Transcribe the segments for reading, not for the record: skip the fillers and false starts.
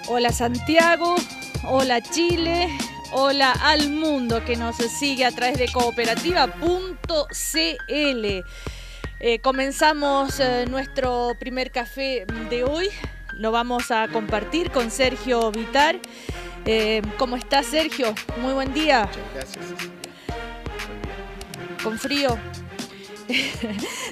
Hola Santiago, hola Chile, hola al mundo que nos sigue a través de cooperativa.cl. Comenzamos nuestro primer café de hoy. Lo vamos a compartir con Sergio Vitar. ¿Cómo está Sergio? Muy buen día. Muchas gracias, Cecilia. Con frío.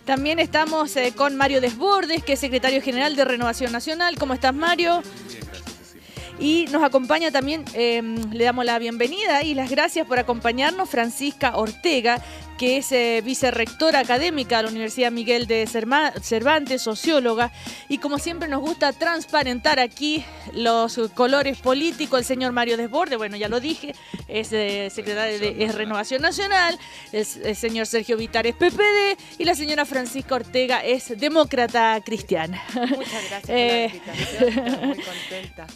También estamos con Mario Desbordes, que es secretario general de Renovación Nacional. ¿Cómo estás, Mario? Bien, gracias, Cecilia. Y nos acompaña también, le damos la bienvenida y las gracias por acompañarnos, Francisca Ortega, que es vicerrectora académica de la Universidad Miguel de Cervantes, socióloga, y como siempre nos gusta transparentar aquí los colores políticos. El señor Mario Desbordes, bueno, ya lo dije, es secretario de Renovación Nacional, el señor Sergio Vitar es PPD y la señora Francisca Ortega es demócrata cristiana. Muchas gracias por la invitación, estoy muy contenta.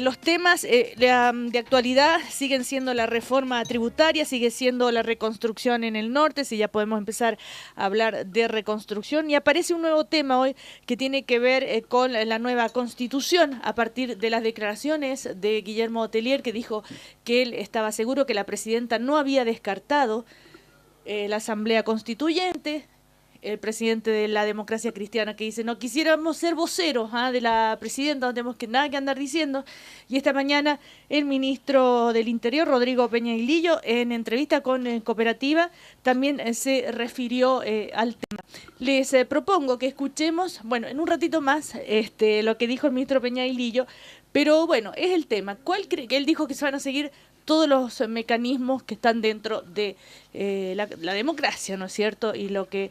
Los temas de actualidad siguen siendo la reforma tributaria, sigue siendo la reconstrucción en el norte, si ya podemos empezar a hablar de reconstrucción. Y aparece un nuevo tema hoy que tiene que ver con la nueva constitución, a partir de las declaraciones de Guillermo Otelier, que dijo que él estaba seguro que la presidenta no había descartado la asamblea constituyente. El presidente de la Democracia Cristiana, que dice: no quisiéramos ser voceros de la presidenta, no tenemos nada que andar diciendo. Y esta mañana el ministro del Interior, Rodrigo Peña-Ilillo, en entrevista con Cooperativa, también se refirió al tema. Les propongo que escuchemos, en un ratito más, lo que dijo el ministro Peña-Ilillo, pero bueno, es el tema. ¿Cuál cree que él dijo que se van a seguir todos los mecanismos que están dentro de la democracia, ¿no es cierto? Y lo que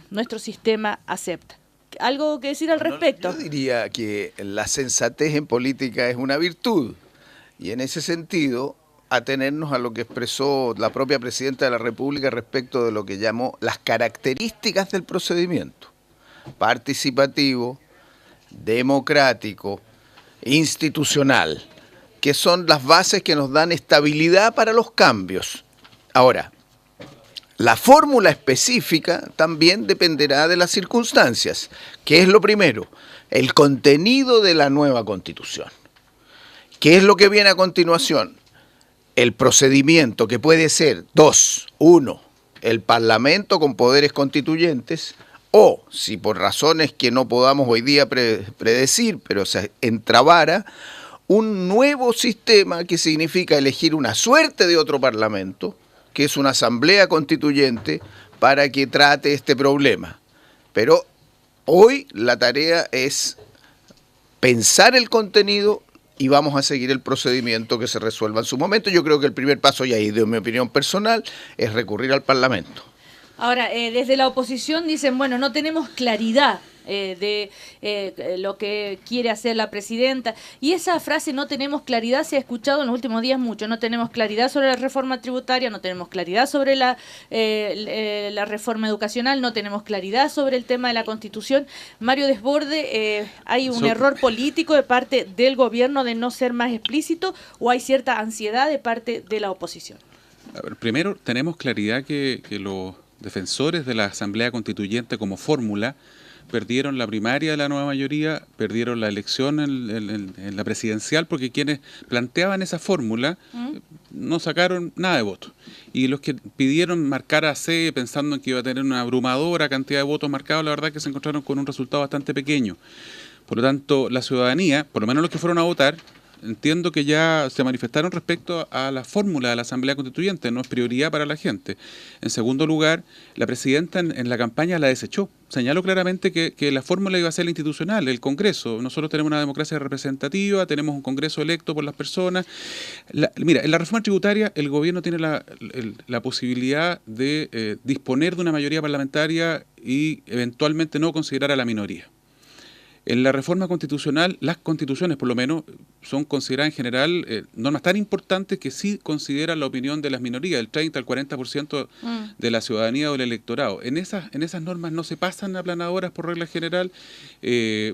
nuestro sistema acepta. ¿Algo que decir al respecto? Yo diría que la sensatez en política es una virtud y en ese sentido atenernos a lo que expresó la propia presidenta de la República respecto de lo que llamó las características del procedimiento: participativo, democrático, institucional, que son las bases que nos dan estabilidad para los cambios. Ahora, la fórmula específica también dependerá de las circunstancias. ¿Qué es lo primero? El contenido de la nueva Constitución. ¿Qué es lo que viene a continuación? El procedimiento, que puede ser dos. Uno, el Parlamento con poderes constituyentes, o, si por razones que no podamos hoy día predecir, pero se entrabara, un nuevo sistema que significa elegir una suerte de otro Parlamento, que es una asamblea constituyente, para que trate este problema. Pero hoy la tarea es pensar el contenido y vamos a seguir el procedimiento que se resuelva en su momento. Yo creo que el primer paso, y ahí de mi opinión personal, es recurrir al Parlamento. Ahora, desde la oposición dicen, no tenemos claridad de lo que quiere hacer la presidenta. Y esa frase, no tenemos claridad, se ha escuchado en los últimos días mucho. No tenemos claridad sobre la reforma tributaria, no tenemos claridad sobre la reforma educacional, no tenemos claridad sobre el tema de la Constitución. Mario Desbordes, ¿hay un error político de parte del gobierno de no ser más explícito o hay cierta ansiedad de parte de la oposición? A ver, primero, tenemos claridad que los defensores de la Asamblea Constituyente como fórmula perdieron la primaria de la nueva mayoría, perdieron la elección en la presidencial, porque quienes planteaban esa fórmula no sacaron nada de votos. Y los que pidieron marcar a C pensando en que iba a tener una abrumadora cantidad de votos marcados, la verdad es que se encontraron con un resultado bastante pequeño. Por lo tanto, la ciudadanía, por lo menos los que fueron a votar, entiendo que ya se manifestaron respecto a la fórmula de la Asamblea Constituyente, no es prioridad para la gente. En segundo lugar, la presidenta en la campaña la desechó. Señaló claramente que la fórmula iba a ser la institucional, el Congreso. Nosotros tenemos una democracia representativa, tenemos un Congreso electo por las personas. Mira, en la reforma tributaria el gobierno tiene la posibilidad de disponer de una mayoría parlamentaria y eventualmente no considerar a la minoría. En la reforma constitucional, las constituciones por lo menos son consideradas en general normas tan importantes que sí consideran la opinión de las minorías, el 30 al 40% de la ciudadanía o el electorado. En esas normas no se pasan aplanadoras por regla general.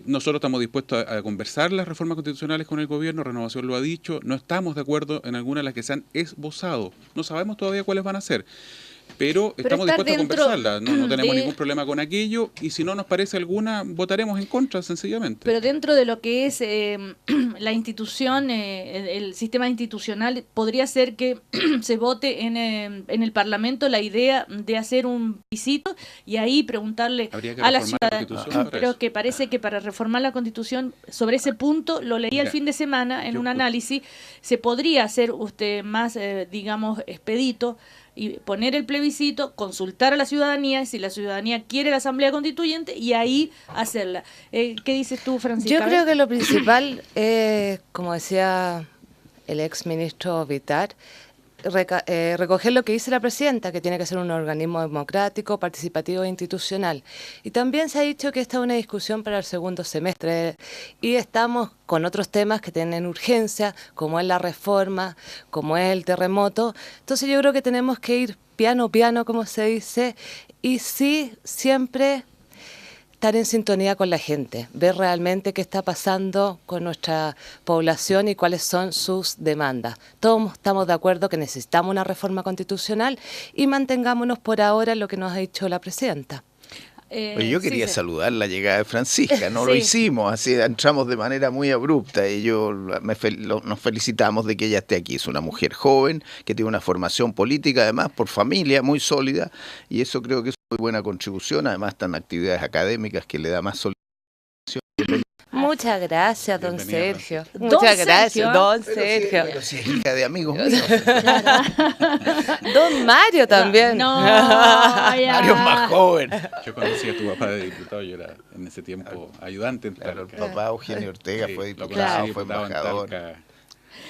Nosotros estamos dispuestos a conversar las reformas constitucionales con el gobierno, Renovación lo ha dicho, no estamos de acuerdo en algunas de las que se han esbozado. No sabemos todavía cuáles van a ser. Pero estamos estar dispuestos a dentro conversarla, no tenemos de- ningún problema con aquello, y si no nos parece alguna, votaremos en contra, sencillamente. Pero dentro de lo que es la institución, el sistema institucional, podría ser que se vote en el Parlamento la idea de hacer un visito y ahí preguntarle Habría que a la reformar la ciudadanía. Constitución para Pero eso. que parece que para reformar la Constitución, sobre ese punto, lo leí el Mira, fin de semana en yo un escucho- análisis, se podría hacer usted más, digamos, expedito y poner el plebiscito, consultar a la ciudadanía, si la ciudadanía quiere la Asamblea Constituyente, y ahí hacerla. ¿Qué dices tú, Francisca? Yo creo que lo principal es, como decía el ex ministro Vitar, recoger lo que dice la presidenta, que tiene que ser un organismo democrático, participativo e institucional. Y también se ha dicho que esta es una discusión para el segundo semestre y estamos con otros temas que tienen urgencia, como es la reforma, como es el terremoto. Entonces yo creo que tenemos que ir piano, piano, como se dice, y sí, siempre estar en sintonía con la gente, ver realmente qué está pasando con nuestra población y cuáles son sus demandas. Todos estamos de acuerdo que necesitamos una reforma constitucional y mantengámonos por ahora en lo que nos ha dicho la presidenta. Oye, yo quería sí. saludar la llegada de Francisca, no lo Sí. hicimos, así entramos de manera muy abrupta y nos felicitamos de que ella esté aquí. Es una mujer joven que tiene una formación política, además por familia muy sólida, y eso creo que es muy buena contribución. Además están actividades académicas que le da más solidez. Muchas gracias, don Bienvenida, Sergio. Don Muchas Sergio, gracias, don Pero Sergio. si es hija de amigos míos. Don Mario también. No, ya. Mario es más joven. Yo conocí a tu papá de diputado, yo era en ese tiempo ayudante en Claro, el Talca. papá Eugenio Ortega Sí, fue lo conocí diputado, fue diputado en embajador. Talca.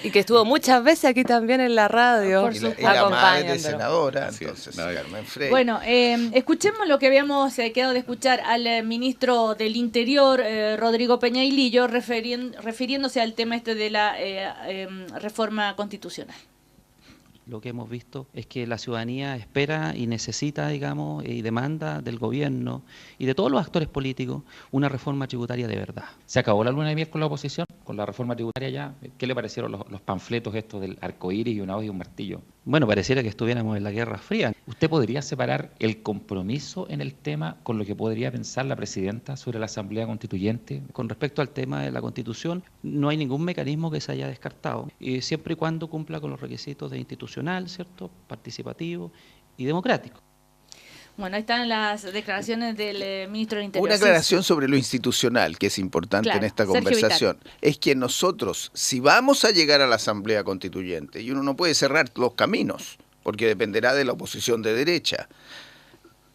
Y que estuvo muchas veces aquí también en la radio. Por Y supuesto. la madre de acompañándolo. senadora, Así es, entonces, nada que- Carmen Frey. Bueno, escuchemos lo que habíamos quedado de escuchar al ministro del Interior, Rodrigo Peñailillo, refiriéndose al tema este de la reforma constitucional. Lo que hemos visto es que la ciudadanía espera y necesita, digamos, y demanda del gobierno y de todos los actores políticos una reforma tributaria de verdad. ¿Se acabó la luna de miel con la oposición? ¿Con la reforma tributaria ya? ¿Qué le parecieron los panfletos estos del arco iris y una hoz y un martillo? Bueno, pareciera que estuviéramos en la Guerra Fría. ¿Usted podría separar el compromiso en el tema con lo que podría pensar la presidenta sobre la Asamblea Constituyente? Con respecto al tema de la Constitución, no hay ningún mecanismo que se haya descartado, siempre y cuando cumpla con los requisitos de institucional, ¿cierto?, participativo y democrático. Bueno, ahí están las declaraciones del ministro del Interior. Una Sí, aclaración sobre lo institucional que es importante Claro, en esta Sergio conversación. Es que nosotros, si vamos a llegar a la Asamblea Constituyente, y uno no puede cerrar los caminos, porque dependerá de la oposición de derecha,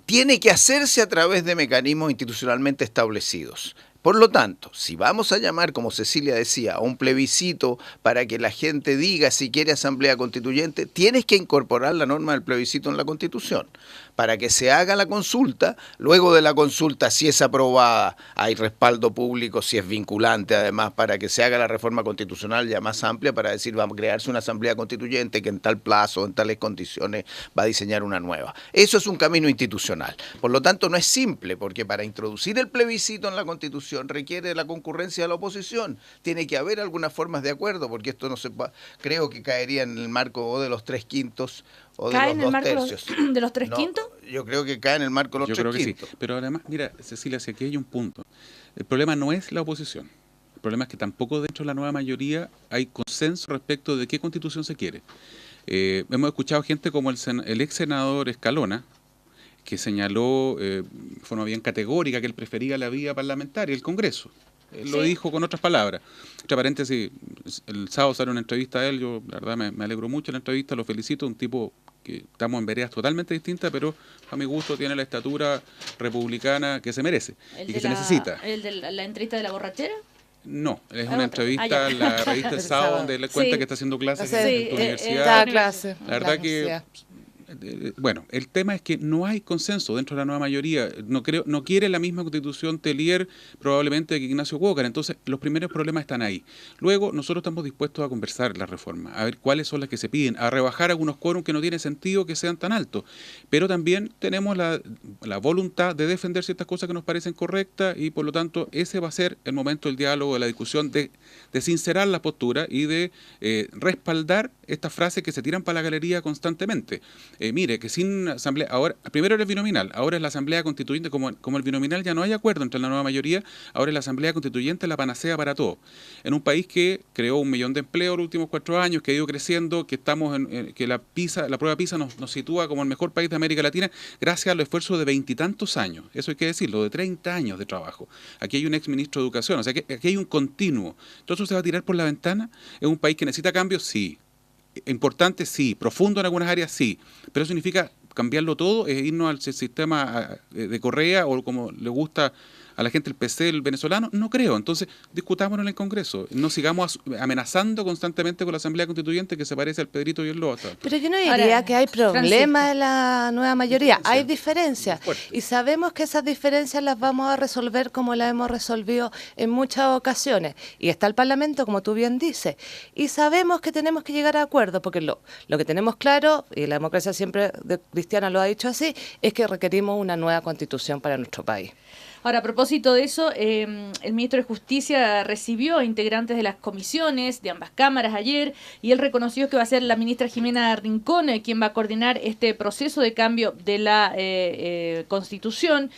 tiene que hacerse a través de mecanismos institucionalmente establecidos. Por lo tanto, si vamos a llamar, como Cecilia decía, a un plebiscito para que la gente diga si quiere asamblea constituyente, tienes que incorporar la norma del plebiscito en la Constitución. Para que se haga la consulta, luego de la consulta, si es aprobada, hay respaldo público, si es vinculante, además, para que se haga la reforma constitucional ya más amplia, para decir, vamos a crearse una asamblea constituyente que en tal plazo, en tales condiciones, va a diseñar una nueva. Eso es un camino institucional. Por lo tanto, no es simple, porque para introducir el plebiscito en la Constitución requiere la concurrencia de la oposición. Tiene que haber algunas formas de acuerdo, porque esto no se creo que caería en el marco o de los 3/5 o de ¿Cae los en el 2 marco tercios. de los 3/5? No, yo creo que cae en el marco de los Yo 3/5. creo que sí. Pero además, mira, Cecilia, si aquí hay un punto. El problema no es la oposición. El problema es que tampoco dentro de la nueva mayoría hay consenso respecto de qué constitución se quiere. Hemos escuchado gente como el ex senador Escalona, que señaló de forma bien categórica que él prefería la vía parlamentaria, el Congreso. Él lo Sí. dijo con otras palabras. Entre paréntesis, el sábado salió una entrevista a él, yo la verdad me alegro mucho de la entrevista, lo felicito, un tipo que estamos en veredas totalmente distintas, pero a mi gusto tiene la estatura republicana que se merece y que se necesita. ¿El de la entrevista de la borrachera? No, es Ah, una otra. entrevista Ah, ya. en la revista El Sábado, donde él cuenta Sí. que está haciendo clases Sí, en tu está universidad. clase. La verdad que, bueno, el tema es que no hay consenso dentro de la nueva mayoría. No quiere la misma constitución Telier probablemente que Ignacio Walker. Entonces, los primeros problemas están ahí. Luego, nosotros estamos dispuestos a conversar la reforma, a ver cuáles son las que se piden, a rebajar algunos quórum que no tiene sentido que sean tan altos. Pero también tenemos la voluntad de defender ciertas cosas que nos parecen correctas y, por lo tanto, ese va a ser el momento del diálogo, de la discusión, de sincerar la postura y de respaldar estas frases que se tiran para la galería constantemente. Mire, que sin asamblea, ahora, primero era el binominal, ahora es la asamblea constituyente, como el binominal ya no hay acuerdo entre la nueva mayoría, ahora es la asamblea constituyente la panacea para todo. En un país que creó 1 millón de empleos en los últimos 4 años, que ha ido creciendo, que estamos que la prueba PISA nos sitúa como el mejor país de América Latina, gracias al esfuerzo de 20 y tantos años, eso hay que decirlo, de 30 años de trabajo. Aquí hay un ex ministro de Educación, o sea que aquí hay un continuo. Entonces se va a tirar por la ventana. ¿Es un país que necesita cambios? Sí. Importante, sí. Profundo en algunas áreas, sí. Pero eso significa cambiarlo todo, es irnos al sistema de Correa o como le gusta a la gente el PC, el venezolano. No creo. Entonces, discutámonos en el Congreso. No sigamos amenazando constantemente con la Asamblea Constituyente que se parece al Pedrito y el Lobo. Pero yo no diría que hay problemas en la nueva mayoría. Hay diferencias. Y sabemos que esas diferencias las vamos a resolver como las hemos resolvido en muchas ocasiones. Y está el Parlamento, como tú bien dices. Y sabemos que tenemos que llegar a acuerdos, porque lo que tenemos claro, y la democracia siempre cristiana lo ha dicho así, es que requerimos una nueva constitución para nuestro país. Ahora, a propósito de eso, el ministro de Justicia recibió a integrantes de las comisiones de ambas cámaras ayer y él reconoció que va a ser la ministra Jimena Rincón quien va a coordinar este proceso de cambio de la Constitución.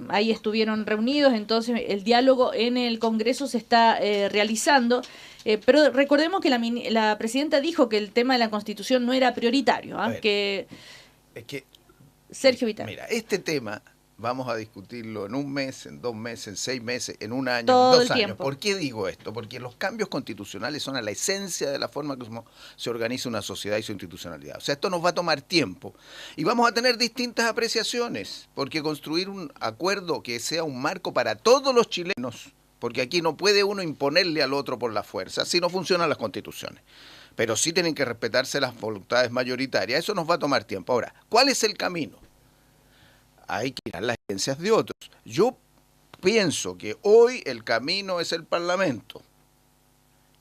Ahí estuvieron reunidos, entonces el diálogo en el Congreso se está realizando. Pero recordemos que la presidenta dijo que el tema de la Constitución no era prioritario. Es que, Sergio Vitale. Mira, este tema vamos a discutirlo en 1 mes, en 2 meses, en 6 meses, en 1 año, todo en 2 el años. tiempo. ¿Por qué digo esto? Porque los cambios constitucionales son a la esencia de la forma que se organiza una sociedad y su institucionalidad. O sea, esto nos va a tomar tiempo y vamos a tener distintas apreciaciones, porque construir un acuerdo que sea un marco para todos los chilenos, porque aquí no puede uno imponerle al otro por la fuerza, así no funcionan las constituciones. Pero sí tienen que respetarse las voluntades mayoritarias. Eso nos va a tomar tiempo. Ahora, ¿cuál es el camino? Hay que ir a las agencias de otros. Yo pienso que hoy el camino es el Parlamento.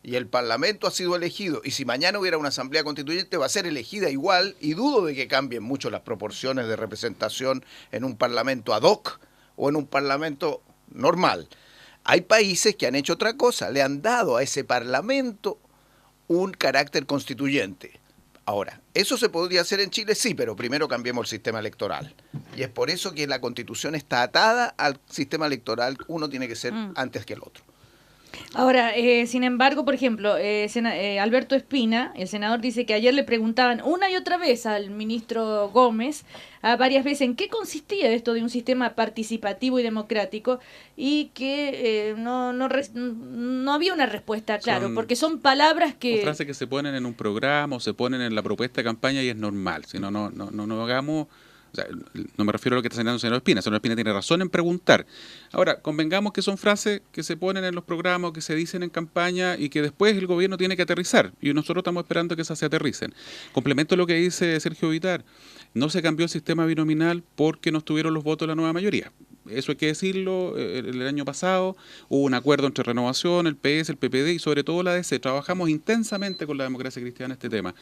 Y el Parlamento ha sido elegido. Y si mañana hubiera una asamblea constituyente va a ser elegida igual. Y dudo de que cambien mucho las proporciones de representación en un Parlamento ad hoc o en un Parlamento normal. Hay países que han hecho otra cosa. Le han dado a ese Parlamento un carácter constituyente. Ahora, ¿eso se podría hacer en Chile? Sí, pero primero cambiemos el sistema electoral. Y es por eso que la Constitución está atada al sistema electoral. Uno tiene que ser antes que el otro. Ahora, sin embargo, por ejemplo, Alberto Espina, el senador, dice que ayer le preguntaban una y otra vez al ministro Gómez, varias veces, en qué consistía esto de un sistema participativo y democrático, y que no había una respuesta, claro, porque son palabras que... Son frases que se ponen en un programa o se ponen en la propuesta de campaña y es normal, si no hagamos... O sea, no me refiero a lo que está señalando el señor Espina. El señor Espina tiene razón en preguntar. Ahora, convengamos que son frases que se ponen en los programas, que se dicen en campaña y que después el gobierno tiene que aterrizar. Y nosotros estamos esperando que esas se aterricen. Complemento lo que dice Sergio Vitale. No se cambió el sistema binominal porque no estuvieron los votos de la nueva mayoría. Eso hay que decirlo. El año pasado hubo un acuerdo entre Renovación, el PS, el PPD y sobre todo la DC. Trabajamos intensamente con la democracia cristiana este tema.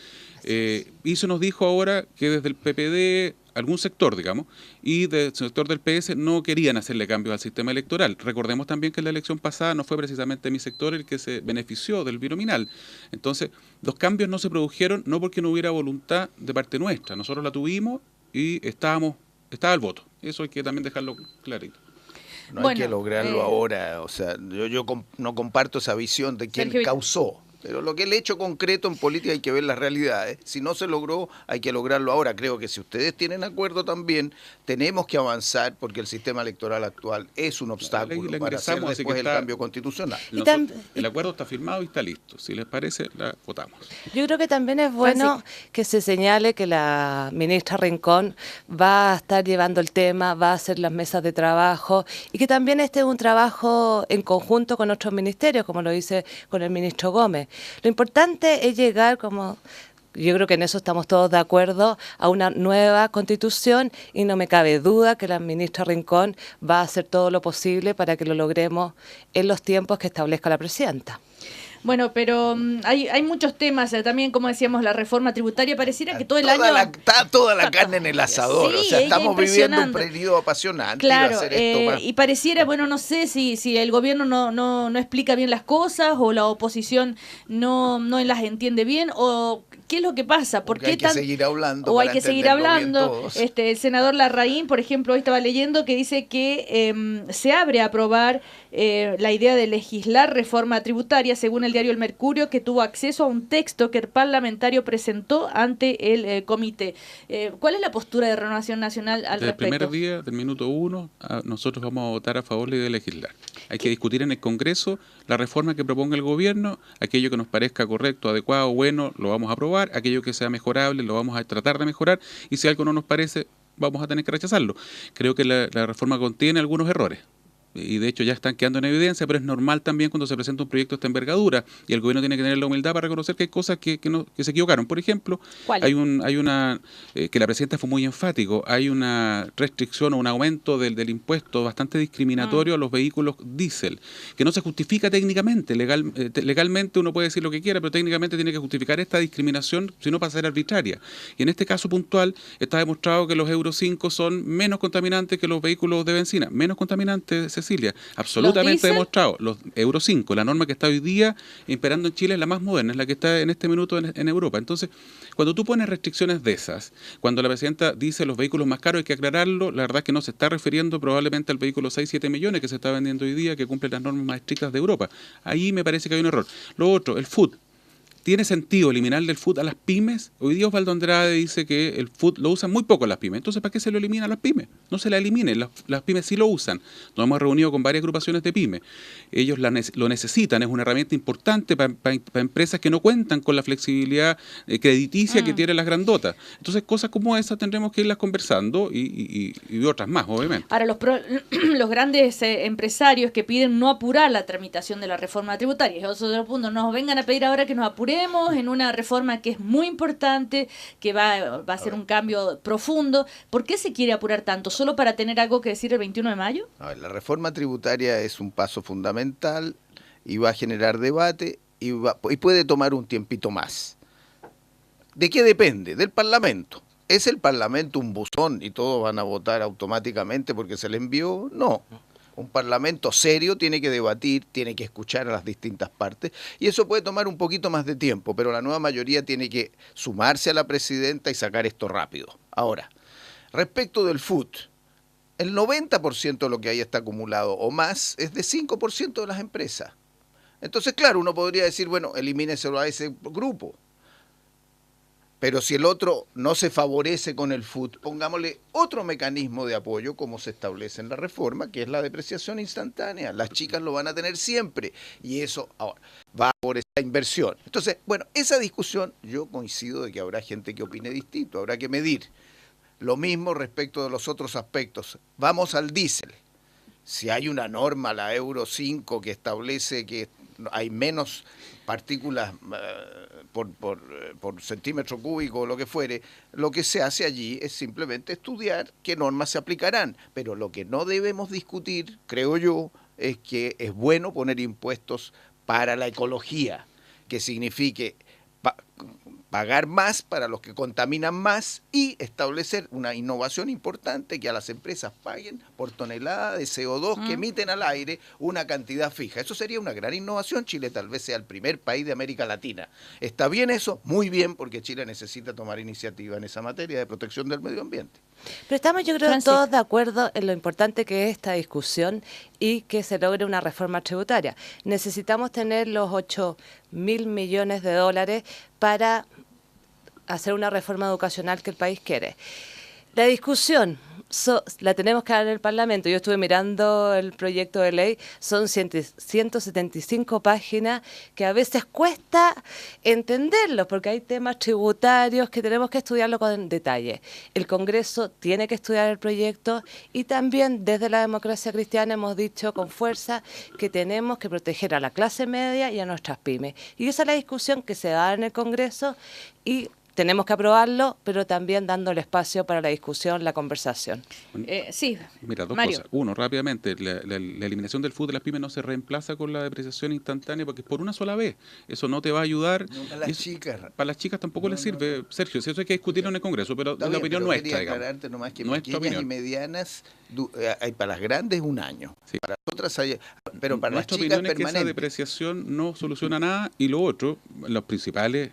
Y se nos dijo ahora que desde el PPD, algún sector, digamos, y del sector del PS no querían hacerle cambios al sistema electoral. Recordemos también que en la elección pasada no fue precisamente mi sector el que se benefició del binominal. Entonces, los cambios no se produjeron no porque no hubiera voluntad de parte nuestra. Nosotros la tuvimos y estaba el voto. Eso hay que también dejarlo clarito. No hay que lograrlo ahora. O sea, yo no comparto esa visión de quién causó. Pero lo que el hecho concreto en política hay que ver las realidades. Si no se logró, hay que lograrlo ahora. Creo que si ustedes tienen acuerdo también, tenemos que avanzar porque el sistema electoral actual es un obstáculo para hacer después el cambio constitucional. El acuerdo está firmado y está listo. Si les parece, la votamos. Yo creo que también es bueno que se señale que la ministra Rincón va a estar llevando el tema, va a hacer las mesas de trabajo y que también este es un trabajo en conjunto con otros ministerios, como lo dice con el ministro Gómez. Lo importante es llegar, como yo creo que en eso estamos todos de acuerdo, a una nueva constitución y no me cabe duda que la ministra Rincón va a hacer todo lo posible para que lo logremos en los tiempos que establezca la presidenta. Bueno, pero hay muchos temas, también como decíamos, la reforma tributaria, pareciera que todo el año... Está toda la carne en el asador, sí, o sea, estamos viviendo un periodo apasionante. Claro, y pareciera, bueno, no sé si el gobierno no explica bien las cosas o la oposición no las entiende bien o ¿qué es lo que pasa? ¿Por Porque qué hay que seguir hablando. o hay para que seguir entenderlo bien hablando? todos. El senador Larraín, por ejemplo, hoy estaba leyendo que dice que se abre a aprobar la idea de legislar reforma tributaria, según el diario El Mercurio, que tuvo acceso a un texto que el parlamentario presentó ante el comité. ¿Cuál es la postura de Renovación Nacional al Desde el respecto? primer día, del minuto 1, nosotros vamos a votar a favor de la idea de legislar. Hay que discutir en el Congreso la reforma que proponga el gobierno, aquello que nos parezca correcto, adecuado, bueno, lo vamos a aprobar, aquello que sea mejorable, lo vamos a tratar de mejorar, y si algo no nos parece, vamos a tener que rechazarlo. Creo que la reforma contiene algunos errores, y de hecho ya están quedando en evidencia, pero es normal también cuando se presenta un proyecto de esta envergadura y el gobierno tiene que tener la humildad para reconocer que hay cosas que se equivocaron. Por ejemplo, ¿Cuál? hay una que la presidenta fue muy enfático, hay una restricción o un aumento del impuesto bastante discriminatorio a los vehículos diésel, que no se justifica técnicamente. Legalmente uno puede decir lo que quiera, pero técnicamente tiene que justificar esta discriminación, si no pasa a ser arbitraria. Y en este caso puntual está demostrado que los Euro 5 son menos contaminantes que los vehículos de benzina, menos contaminantes, Cecilia, absolutamente demostrado. Los Euro 5, la norma que está hoy día imperando en Chile es la más moderna, es la que está en este minuto en Europa. Entonces, cuando tú pones restricciones de esas, cuando la presidenta dice los vehículos más caros hay que aclararlo, la verdad es que no se está refiriendo probablemente al vehículo 6-7 millones que se está vendiendo hoy día, que cumple las normas más estrictas de Europa. Ahí me parece que hay un error. Lo otro, el food. ¿Tiene sentido eliminar del food a las pymes? Hoy día Osvaldo Andrade dice que el food lo usan muy poco las pymes. Entonces, ¿para qué se lo elimina a las pymes? No se la eliminen, las pymes sí lo usan. Nos hemos reunido con varias agrupaciones de pymes. Ellos lo necesitan, es una herramienta importante para empresas que no cuentan con la flexibilidad crediticia que tienen las grandotas. Entonces, cosas como esas tendremos que irlas conversando y otras más, obviamente. Ahora, los grandes empresarios que piden no apurar la tramitación de la reforma tributaria, eso es otro punto, nos vengan a pedir ahora que nos apuremos en una reforma que es muy importante, que va a ser un cambio profundo. ¿Por qué se quiere apurar tanto? ¿Solo para tener algo que decir el 21 de mayo? A ver, la reforma tributaria es un paso fundamental y va a generar debate y puede tomar un tiempito más. ¿De qué depende? Del Parlamento. ¿Es el Parlamento un buzón y todos van a votar automáticamente porque se le envió? No. Un Parlamento serio tiene que debatir, tiene que escuchar a las distintas partes y eso puede tomar un poquito más de tiempo, pero la nueva mayoría tiene que sumarse a la presidenta y sacar esto rápido. Ahora, respecto del FUT, el 90% de lo que ahí está acumulado o más es de 5% de las empresas. Entonces, claro, uno podría decir, bueno, elimíneselo a ese grupo. Pero si el otro no se favorece con el FUT, pongámosle otro mecanismo de apoyo como se establece en la reforma, que es la depreciación instantánea. Las chicas lo van a tener siempre y eso ahora va a favorecer la inversión. Entonces, bueno, esa discusión yo coincido de que habrá gente que opine distinto, habrá que medir. Lo mismo respecto de los otros aspectos. Vamos al diésel. Si hay una norma, la Euro 5, que establece que hay menos partículas por centímetro cúbico o lo que fuere, lo que se hace allí es simplemente estudiar qué normas se aplicarán. Pero lo que no debemos discutir, creo yo, es que es bueno poner impuestos para la ecología, que signifique pagar más para los que contaminan más y establecer una innovación importante que a las empresas paguen por tonelada de CO2 que emiten al aire una cantidad fija. Eso sería una gran innovación. Chile tal vez sea el primer país de América Latina. ¿Está bien eso? Muy bien, porque Chile necesita tomar iniciativa en esa materia de protección del medio ambiente. Pero estamos, yo creo, Francis, todos de acuerdo en lo importante que es esta discusión y que se logre una reforma tributaria. Necesitamos tener los 8.000 millones de dólares para hacer una reforma educacional que el país quiere. La discusión la tenemos que dar en el Parlamento. Yo estuve mirando el proyecto de ley, son 175 páginas que a veces cuesta entenderlos porque hay temas tributarios que tenemos que estudiarlo con detalle. El Congreso tiene que estudiar el proyecto y también desde la democracia cristiana hemos dicho con fuerza que tenemos que proteger a la clase media y a nuestras pymes. Y esa es la discusión que se da en el Congreso y tenemos que aprobarlo, pero también dándole espacio para la discusión, la conversación. Sí, Mira, dos Mario. cosas. Uno, rápidamente, la eliminación del FUT de las pymes no se reemplaza con la depreciación instantánea porque es por una sola vez. Eso no te va a ayudar. No, para las chicas. Para las chicas tampoco les sirve, Sergio. Si eso hay que discutirlo en el Congreso, pero Está la bien, opinión pero nuestra, quería digamos. aclararte nomás que Nuestra pequeñas opinión. y medianas, hay para las grandes 1 año. Sí. Para otras hay, pero para Nuestra las chicas opinión es que esa permanente. depreciación no soluciona nada y lo otro, los principales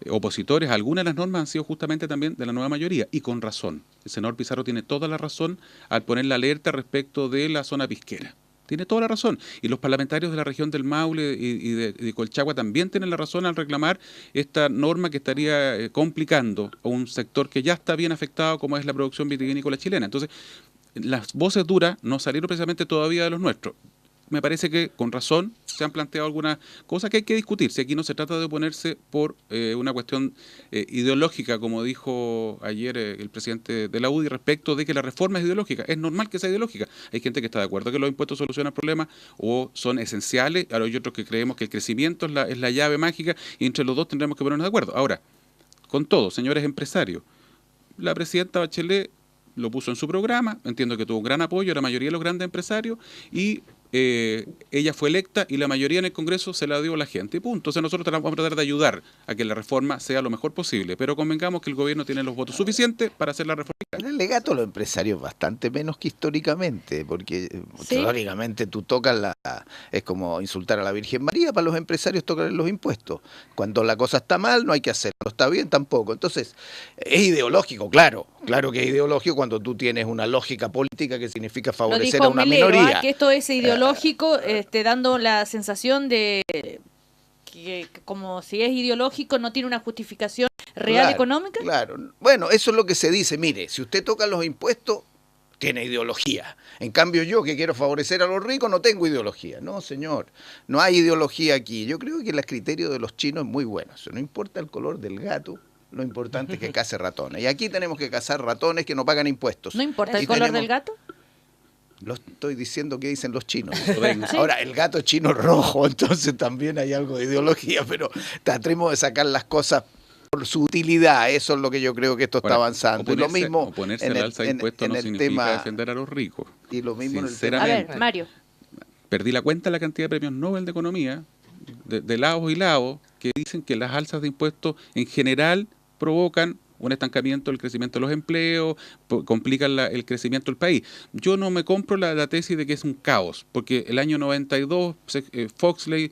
opositores a algunas de las normas han sido justamente también de la nueva mayoría, y con razón. El senador Pizarro tiene toda la razón al poner la alerta respecto de la zona pesquera. Tiene toda la razón. Y los parlamentarios de la región del Maule y de Colchagua también tienen la razón al reclamar esta norma que estaría complicando a un sector que ya está bien afectado, como es la producción vitivinícola chilena. Entonces, las voces duras no salieron precisamente todavía de los nuestros. Me parece que con razón se han planteado algunas cosas que hay que discutir. Si aquí no se trata de oponerse por una cuestión ideológica, como dijo ayer el presidente de la UDI, respecto de que la reforma es ideológica. Es normal que sea ideológica. Hay gente que está de acuerdo que los impuestos solucionan problemas o son esenciales, hay otros que creemos que el crecimiento es la llave mágica, y entre los dos tendremos que ponernos de acuerdo. Ahora, con todo, señores empresarios, la presidenta Bachelet lo puso en su programa, entiendo que tuvo un gran apoyo de la mayoría de los grandes empresarios, y ella fue electa y la mayoría en el Congreso se la dio a la gente, y punto. Entonces nosotros vamos a tratar de ayudar a que la reforma sea lo mejor posible, pero convengamos que el gobierno tiene los votos suficientes para hacer la reforma. El legato a los empresarios bastante menos que históricamente, porque ¿Sí? históricamente tú tocas es como insultar a la Virgen María, para los empresarios tocar los impuestos. Cuando la cosa está mal no hay que hacerlo, está bien tampoco. Entonces, es ideológico, claro que es ideológico cuando tú tienes una lógica política que significa favorecer a una minoría. Que esto es ideológico, dando la sensación de que como si es ideológico no tiene una justificación real económica. Claro, bueno, eso es lo que se dice. Mire, si usted toca los impuestos, tiene ideología. En cambio yo, que quiero favorecer a los ricos, no tengo ideología. No, señor, no hay ideología aquí. Yo creo que el criterio de los chinos es muy bueno. No importa el color del gato, lo importante es que case ratones. Y aquí tenemos que cazar ratones que no pagan impuestos. ¿No importa el color del gato? Lo estoy diciendo que dicen los chinos. Ahora, el gato chino rojo, entonces también hay algo de ideología, pero tratemos de sacar las cosas por su utilidad. Eso es lo que yo creo que esto está avanzando. Y lo mismo oponerse al alza de impuestos no significa defender a los ricos. Y lo mismo sinceramente, en el tema. A ver, Mario. Perdí la cuenta de la cantidad de premios Nobel de Economía, de lados y lados, que dicen que las alzas de impuestos en general provocan un estancamiento del crecimiento de los empleos, complican el crecimiento del país. Yo no me compro la tesis de que es un caos, porque el año 92, Foxley,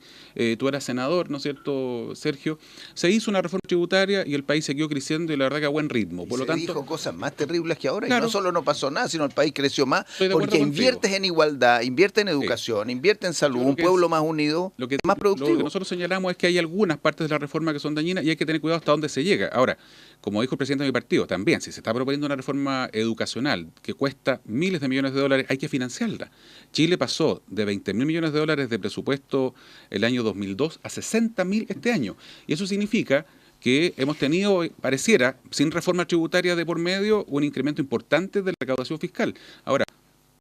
tú eras senador, ¿no es cierto, Sergio? Se hizo una reforma tributaria y el país siguió creciendo, y la verdad que a buen ritmo. Por lo tanto, dijo cosas más terribles que ahora, claro, y no solo no pasó nada, sino el país creció más, porque inviertes en igualdad, invierte en educación, invierte en salud, un pueblo más unido, más productivo. Lo que nosotros señalamos es que hay algunas partes de la reforma que son dañinas y hay que tener cuidado hasta dónde se llega. Ahora, como dijo el presidente de mi partido, también, si se está proponiendo una reforma educacional que cuesta miles de millones de dólares, hay que financiarla. Chile pasó de 20.000 millones de dólares de presupuesto el año 2002 a 60.000 este año. Y eso significa que hemos tenido, pareciera, sin reforma tributaria de por medio, un incremento importante de la recaudación fiscal. Ahora,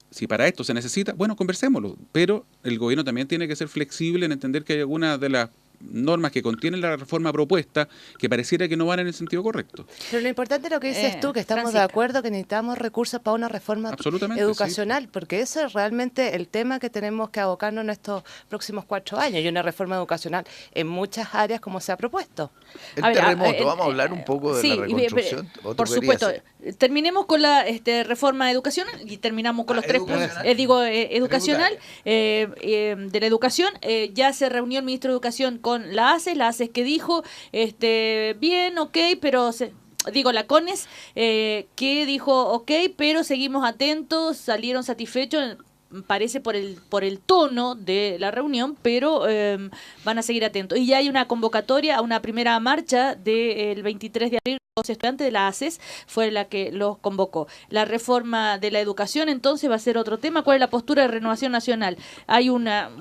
si para esto se necesita, bueno, conversémoslo, pero el gobierno también tiene que ser flexible en entender que hay algunas de las normas que contienen la reforma propuesta que pareciera que no van en el sentido correcto. Pero lo importante es lo que dices tú, que estamos Francisca, de acuerdo que necesitamos recursos para una reforma educacional, sí, porque ese es realmente el tema que tenemos que abocarnos en estos próximos 4 años, y una reforma educacional en muchas áreas como se ha propuesto. El terremoto, vamos a hablar un poco de la reconstrucción. Por supuesto, terminemos con la reforma educacional y terminamos con los 3 puntos, educacional, de la educación. Ya se reunió el ministro de Educación con la ACES que dijo, bien, ok, pero la CONES, que dijo, ok, pero seguimos atentos, salieron satisfechos, parece por el tono de la reunión, pero van a seguir atentos. Y ya hay una convocatoria a una primera marcha del 23 de abril. Los estudiantes de la ACES fue la que los convocó. La reforma de la educación entonces va a ser otro tema. ¿Cuál es la postura de Renovación Nacional? Hay una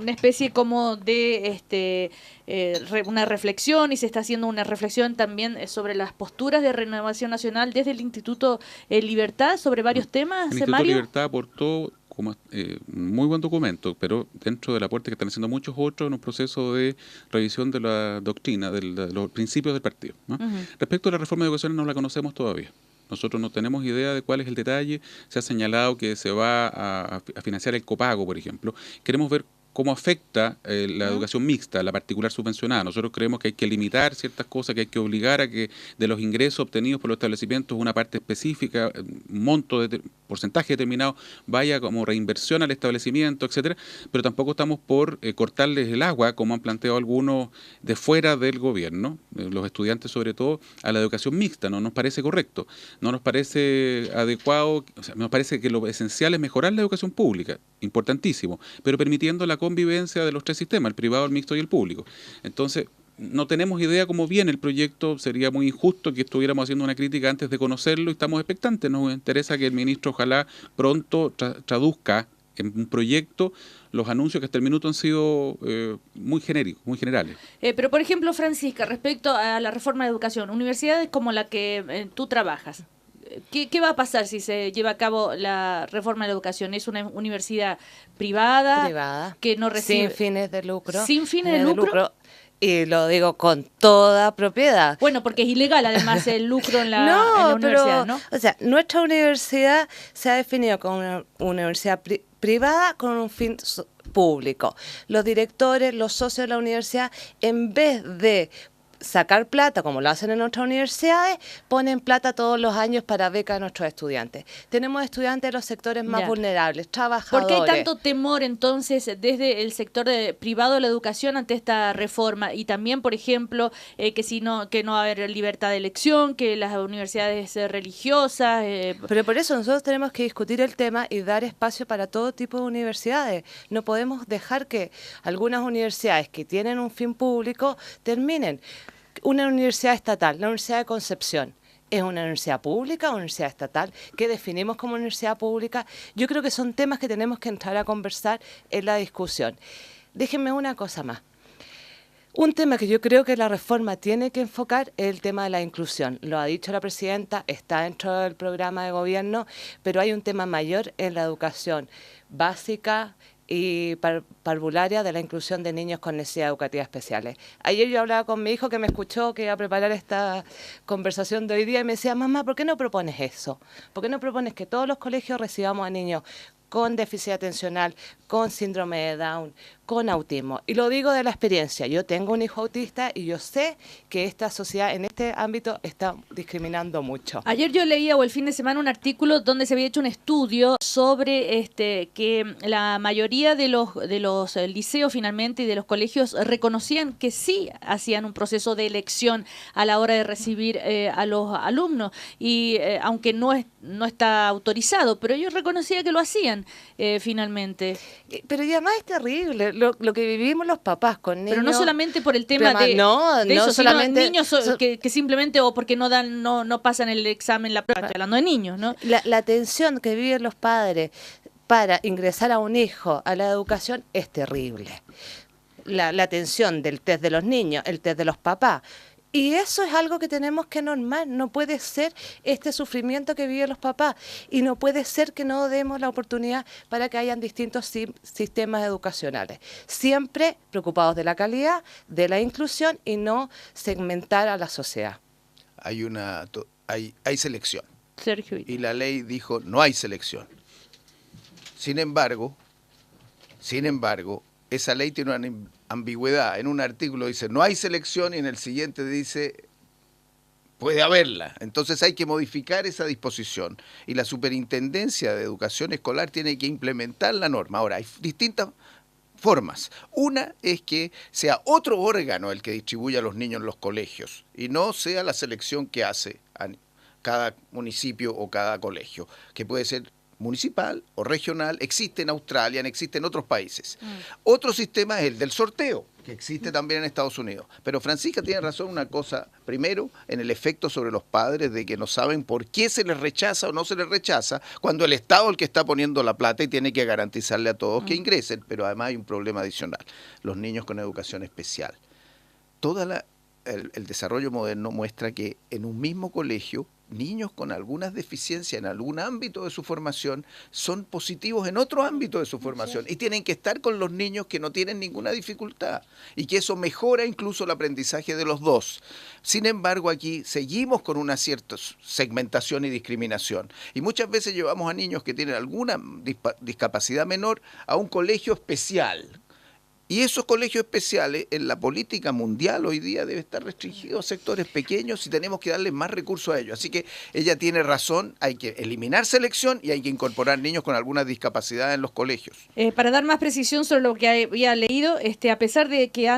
especie como de una reflexión, y se está haciendo una reflexión también sobre las posturas de Renovación Nacional desde el Instituto Libertad sobre varios temas. El Instituto Mario Libertad aportó como muy buen documento, pero dentro del aporte que están haciendo muchos otros en un proceso de revisión de la doctrina, de los principios del partido, ¿no? Respecto a la reforma de educación, no la conocemos todavía. Nosotros no tenemos idea de cuál es el detalle. Se ha señalado que se va a financiar el copago, por ejemplo. Queremos ver cómo afecta la educación mixta, la particular subvencionada. Nosotros creemos que hay que limitar ciertas cosas, que hay que obligar a que de los ingresos obtenidos por los establecimientos una parte específica, un monto, porcentaje determinado, vaya como reinversión al establecimiento, etcétera, pero tampoco estamos por cortarles el agua, como han planteado algunos de fuera del gobierno, los estudiantes sobre todo, a la educación mixta. No nos parece correcto, no nos parece adecuado, o sea, nos parece que lo esencial es mejorar la educación pública, importantísimo, pero permitiendo la convivencia de los tres sistemas, el privado, el mixto y el público. Entonces, no tenemos idea cómo viene el proyecto, sería muy injusto que estuviéramos haciendo una crítica antes de conocerlo y estamos expectantes. Nos interesa que el ministro ojalá pronto traduzca en un proyecto los anuncios que hasta el minuto han sido muy genéricos, muy generales. Pero, por ejemplo, Francisca, respecto a la reforma de educación, universidades como la que tú trabajas, ¿qué va a pasar si se lleva a cabo la reforma de la educación? ¿Es una universidad privada que no recibe... sin fines de lucro. ¿Sin fines de lucro? Y lo digo con toda propiedad. Bueno, porque es ilegal además el lucro en la universidad, ¿no? O sea, nuestra universidad se ha definido como una universidad privada con un fin público. Los directores, los socios de la universidad, en vez de sacar plata, como lo hacen en otras universidades, ponen plata todos los años para becas a nuestros estudiantes. Tenemos estudiantes de los sectores más vulnerables, trabajadores. ¿Por qué hay tanto temor entonces desde el sector privado de la educación ante esta reforma? Y también, por ejemplo, que no va a haber libertad de elección, que las universidades religiosas... Pero por eso nosotros tenemos que discutir el tema y dar espacio para todo tipo de universidades. No podemos dejar que algunas universidades que tienen un fin público terminen. Una universidad estatal, la Universidad de Concepción, ¿es una universidad pública o una universidad estatal? ¿Qué definimos como universidad pública? Yo creo que son temas que tenemos que entrar a conversar en la discusión. Déjenme una cosa más. Un tema que yo creo que la reforma tiene que enfocar es el tema de la inclusión. Lo ha dicho la presidenta, está dentro del programa de gobierno, pero hay un tema mayor en la educación básica y parvularia de la inclusión de niños con necesidades educativas especiales. Ayer yo hablaba con mi hijo que me escuchó que iba a preparar esta conversación de hoy día y me decía, mamá, ¿por qué no propones eso? ¿Por qué no propones que todos los colegios recibamos a niños con déficit atencional, con síndrome de Down, con autismo? Y lo digo de la experiencia. Yo tengo un hijo autista y yo sé que esta sociedad en este ámbito está discriminando mucho. Ayer yo leía, o el fin de semana, un artículo donde se había hecho un estudio sobre que la mayoría de los liceos finalmente y de los colegios reconocían que sí hacían un proceso de elección a la hora de recibir a los alumnos. Y aunque no está autorizado, pero ellos reconocían que lo hacían finalmente. Pero ya más es terrible lo que vivimos los papás con niños. Pero no solamente por el tema de eso, solamente niños que simplemente o porque no pasan el examen, la prueba, estoy hablando de niños, ¿no? La tensión que viven los padres para ingresar a un hijo a la educación es terrible. La tensión del test de los niños, el test de los papás. Y eso es algo que tenemos que normar. No puede ser este sufrimiento que viven los papás y no puede ser que no demos la oportunidad para que hayan distintos sistemas educacionales. Siempre preocupados de la calidad, de la inclusión y no segmentar a la sociedad. Hay selección. Sergio. Y la ley dijo no hay selección. Sin embargo, esa ley tiene una ambigüedad. En un artículo dice no hay selección y en el siguiente dice puede haberla. Entonces hay que modificar esa disposición y la Superintendencia de Educación Escolar tiene que implementar la norma. Ahora, hay distintas formas. Una es que sea otro órgano el que distribuya a los niños en los colegios y no sea la selección que hace a cada municipio o cada colegio, que puede ser municipal o regional, existe en Australia, existe en otros países. Otro sistema es el del sorteo, que existe también en Estados Unidos. Pero Francisca tiene razón una cosa, primero, en el efecto sobre los padres de que no saben por qué se les rechaza o no se les rechaza, cuando el Estado es el que está poniendo la plata y tiene que garantizarle a todos que ingresen. Pero además hay un problema adicional, los niños con educación especial. El desarrollo moderno muestra que en un mismo colegio niños con algunas deficiencias en algún ámbito de su formación son positivos en otro ámbito de su formación y tienen que estar con los niños que no tienen ninguna dificultad y que eso mejora incluso el aprendizaje de los dos. Sin embargo, aquí seguimos con una cierta segmentación y discriminación y muchas veces llevamos a niños que tienen alguna discapacidad menor a un colegio especial. Y esos colegios especiales en la política mundial hoy día deben estar restringidos a sectores pequeños y tenemos que darle más recursos a ellos. Así que ella tiene razón, hay que eliminar selección y hay que incorporar niños con alguna discapacidad en los colegios. Para dar más precisión sobre lo que había leído, a pesar de que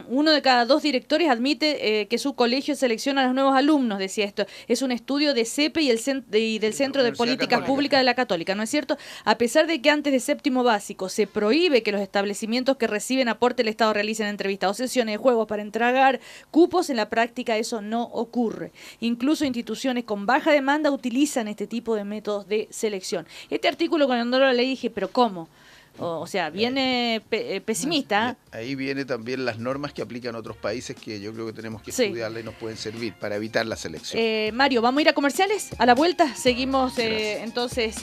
uno de cada 2 directores admite que su colegio selecciona a los nuevos alumnos, decía esto. Es un estudio de CEPE y del Centro de Políticas Públicas de la Católica, ¿no es cierto? A pesar de que antes de séptimo básico se prohíbe que los establecimientos que reciben aporte del Estado realicen entrevistas o sesiones de juegos para entregar cupos, en la práctica eso no ocurre. Incluso instituciones con baja demanda utilizan este tipo de métodos de selección. Este artículo, cuando lo leí, dije, ¿pero cómo? O sea, viene pesimista. Ahí viene también las normas que aplican otros países que yo creo que tenemos que estudiarla y nos pueden servir para evitar la selección. Mario, ¿vamos a ir a comerciales? A la vuelta seguimos entonces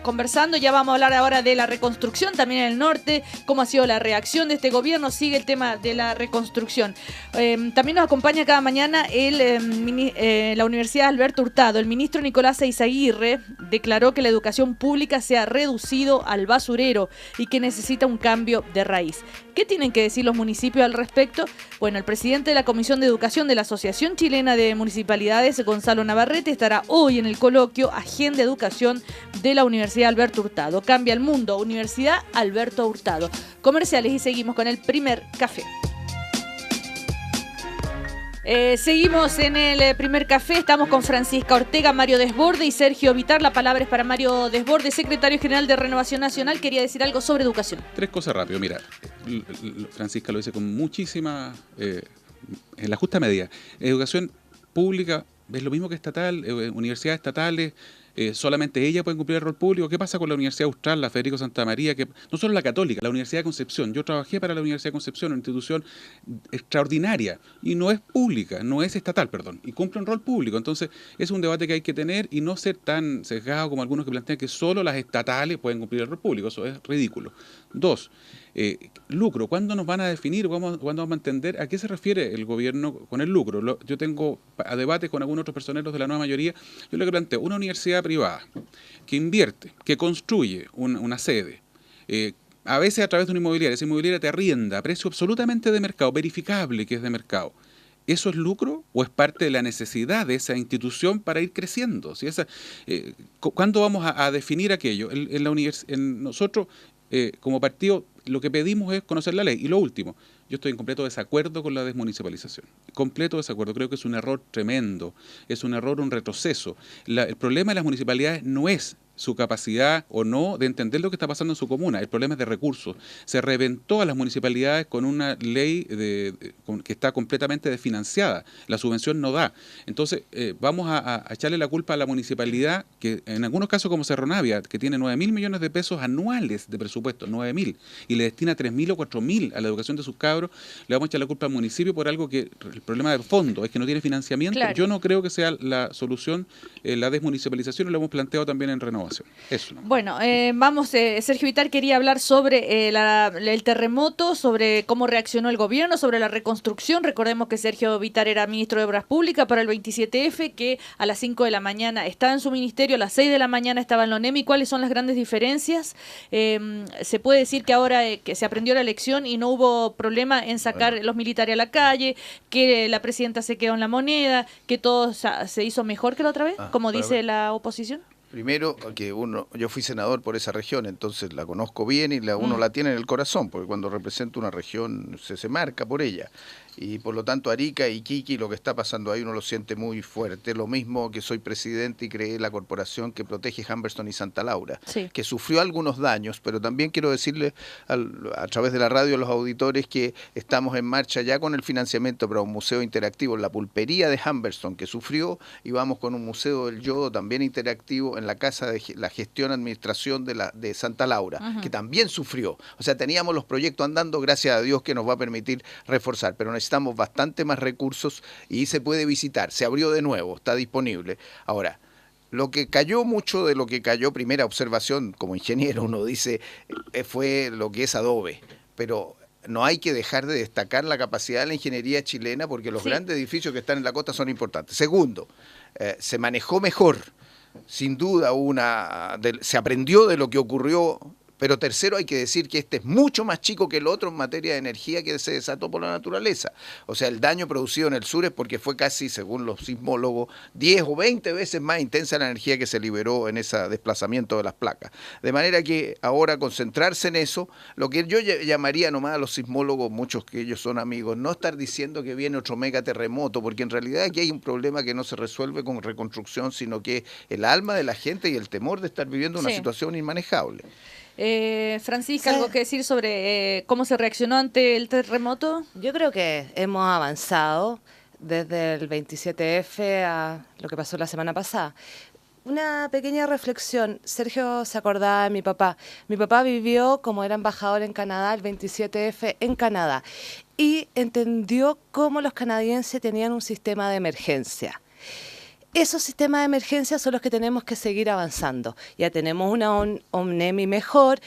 conversando. Ya vamos a hablar ahora de la reconstrucción también en el norte, cómo ha sido la reacción de este gobierno. Sigue el tema de la reconstrucción. También nos acompaña cada mañana la Universidad Alberto Hurtado. El ministro Nicolás Eizaguirre declaró que la educación pública se ha reducido al basurero y que necesita un cambio de raíz. ¿Qué tienen que decir los municipios al respecto? Bueno, el presidente de la Comisión de Educación de la Asociación Chilena de Municipalidades, Gonzalo Navarrete, estará hoy en el coloquio Agenda Educación de la Universidad Alberto Hurtado. Cambia el mundo, Universidad Alberto Hurtado. Comerciales y seguimos con el primer café. Seguimos en el primer café, estamos con Francisca Ortega, Mario Desborde y Sergio Vitar. La palabra es para Mario Desborde, secretario general de Renovación Nacional. Quería decir algo sobre educación. 3 cosas rápido. Mira, Francisca lo dice con muchísima, en la justa medida. Educación pública es lo mismo que estatal, universidades estatales, solamente ellas pueden cumplir el rol público. ¿Qué pasa con la Universidad Austral, la Federico Santa María? Que no solo la Católica, la Universidad de Concepción. Yo trabajé para la Universidad de Concepción, una institución extraordinaria, y no es pública, no es estatal, perdón, y cumple un rol público. Entonces, es un debate que hay que tener y no ser tan sesgado como algunos que plantean que solo las estatales pueden cumplir el rol público. Eso es ridículo. 2, lucro. ¿Cuándo nos van a definir? ¿Cuándo vamos a entender a qué se refiere el gobierno con el lucro? Yo tengo a debates con algunos otros personeros de la nueva mayoría. Yo lo que planteo, una universidad privada que invierte, que construye una sede, a veces a través de una inmobiliaria, esa inmobiliaria te arrienda a precio absolutamente de mercado, verificable que es de mercado. ¿Eso es lucro o es parte de la necesidad de esa institución para ir creciendo? ¿Sí? ¿Cuándo vamos a definir aquello? Nosotros, como partido, lo que pedimos es conocer la ley. Y lo último, yo estoy en completo desacuerdo con la desmunicipalización. Completo desacuerdo. Creo que es un error tremendo. Es un error, un retroceso. El problema de las municipalidades no es su capacidad o no de entender lo que está pasando en su comuna. El problema es de recursos. Se reventó a las municipalidades con una ley que está completamente desfinanciada. La subvención no da. Entonces, vamos a echarle la culpa a la municipalidad, que en algunos casos como Cerro Navia, que tiene 9.000 millones de pesos anuales de presupuesto, 9.000, y le destina 3.000 o 4.000 a la educación de sus cabros, le vamos a echar la culpa al municipio por algo que el problema de fondo es que no tiene financiamiento. Claro. Yo no creo que sea la solución la desmunicipalización, y lo hemos planteado también en Renovación. Eso, ¿no? Bueno, vamos, Sergio Vitar quería hablar sobre el terremoto, sobre cómo reaccionó el gobierno, sobre la reconstrucción. Recordemos que Sergio Vitar era ministro de Obras Públicas para el 27F, que a las 5 de la mañana estaba en su ministerio, a las 6 de la mañana estaba en la ONEMI. ¿Cuáles son las grandes diferencias? Se puede decir que ahora que se aprendió la lección y no hubo problema en sacar los militares a la calle, que la presidenta se quedó en la moneda, que todo se hizo mejor que la otra vez, como dice la oposición. Primero, que yo fui senador por esa región, entonces la conozco bien y uno la tiene en el corazón, porque cuando representa una región se marca por ella. Y por lo tanto Arica y Iquique, lo que está pasando ahí uno lo siente muy fuerte. Lo mismo que soy presidente y creé la corporación que protege Humberston y Santa Laura, que sufrió algunos daños, pero también quiero decirle a través de la radio a los auditores que estamos en marcha ya con el financiamiento para un museo interactivo en la pulpería de Humberston, que sufrió, y vamos con un museo del yodo también interactivo en la Casa de la Gestión Administración de Santa Laura, que también sufrió. O sea, teníamos los proyectos andando, gracias a Dios que nos va a permitir reforzar, pero necesitamos bastante más recursos y se puede visitar. Se abrió de nuevo, está disponible. Ahora, lo que cayó, mucho de lo que cayó, primera observación, como ingeniero uno dice, fue lo que es adobe, pero no hay que dejar de destacar la capacidad de la ingeniería chilena, porque los grandes edificios que están en la costa son importantes. Segundo, se manejó mejor. Sin duda se aprendió de lo que ocurrió Pero tercero, hay que decir que este es mucho más chico que el otro en materia de energía que se desató por la naturaleza. O sea, el daño producido en el sur es porque fue casi, según los sismólogos, 10 o 20 veces más intensa la energía que se liberó en ese desplazamiento de las placas. De manera que ahora concentrarse en eso, lo que yo llamaría nomás a los sismólogos, muchos que ellos son amigos, no estar diciendo que viene otro megaterremoto, porque en realidad aquí hay un problema que no se resuelve con reconstrucción, sino que el alma de la gente y el temor de estar viviendo una situación inmanejable. Francisca, ¿algo que decir sobre cómo se reaccionó ante el terremoto? Yo creo que hemos avanzado desde el 27F a lo que pasó la semana pasada. Una pequeña reflexión. Sergio se acordaba de mi papá. Mi papá vivió como era embajador en Canadá el 27F en Canadá y entendió cómo los canadienses tenían un sistema de emergencia. Esos sistemas de emergencia son los que tenemos que seguir avanzando. Ya tenemos una ONEMI mejor,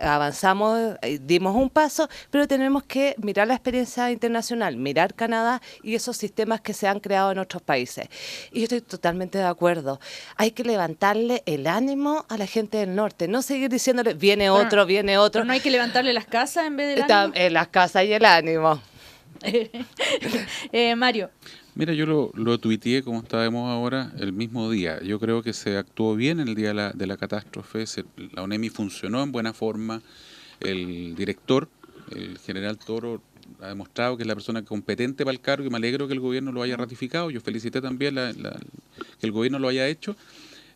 avanzamos, dimos un paso, pero tenemos que mirar la experiencia internacional, mirar Canadá y esos sistemas que se han creado en otros países. Y yo estoy totalmente de acuerdo. Hay que levantarle el ánimo a la gente del norte, no seguir diciéndole, viene otro. ¿Pero no hay que levantarle las casas en vez del ánimo? Las casas y el ánimo. Mario. Mira, yo lo tuiteé como estábamos ahora el mismo día. Yo creo que se actuó bien el día de la catástrofe. La ONEMI funcionó en buena forma. El director, el general Toro, ha demostrado que es la persona competente para el cargo y me alegro que el gobierno lo haya ratificado. Yo felicité también que el gobierno lo haya hecho.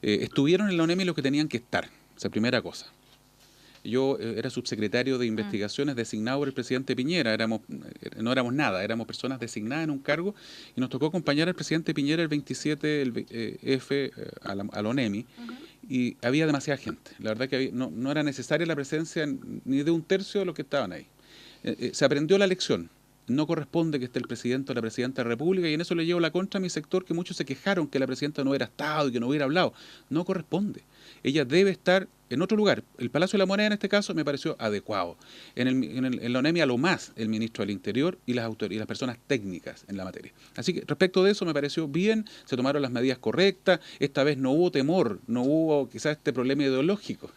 Estuvieron en la ONEMI los que tenían que estar. Esa primera cosa. Yo era subsecretario de investigaciones designado por el presidente Piñera, no éramos nada, éramos personas designadas en un cargo y nos tocó acompañar al presidente Piñera el 27F a la ONEMI y había demasiada gente. La verdad que no era necesaria la presencia ni de un tercio de los que estaban ahí. Se aprendió la lección. No corresponde que esté el presidente o la presidenta de la República y en eso le llevo la contra a mi sector, que muchos se quejaron que la presidenta no hubiera estado y que no hubiera hablado. No corresponde. Ella debe estar en otro lugar. El Palacio de la Moneda en este caso me pareció adecuado. En la ONEMI a lo más el ministro del Interior y las personas técnicas en la materia. Así que respecto de eso me pareció bien, se tomaron las medidas correctas, esta vez no hubo temor, no hubo quizás este problema ideológico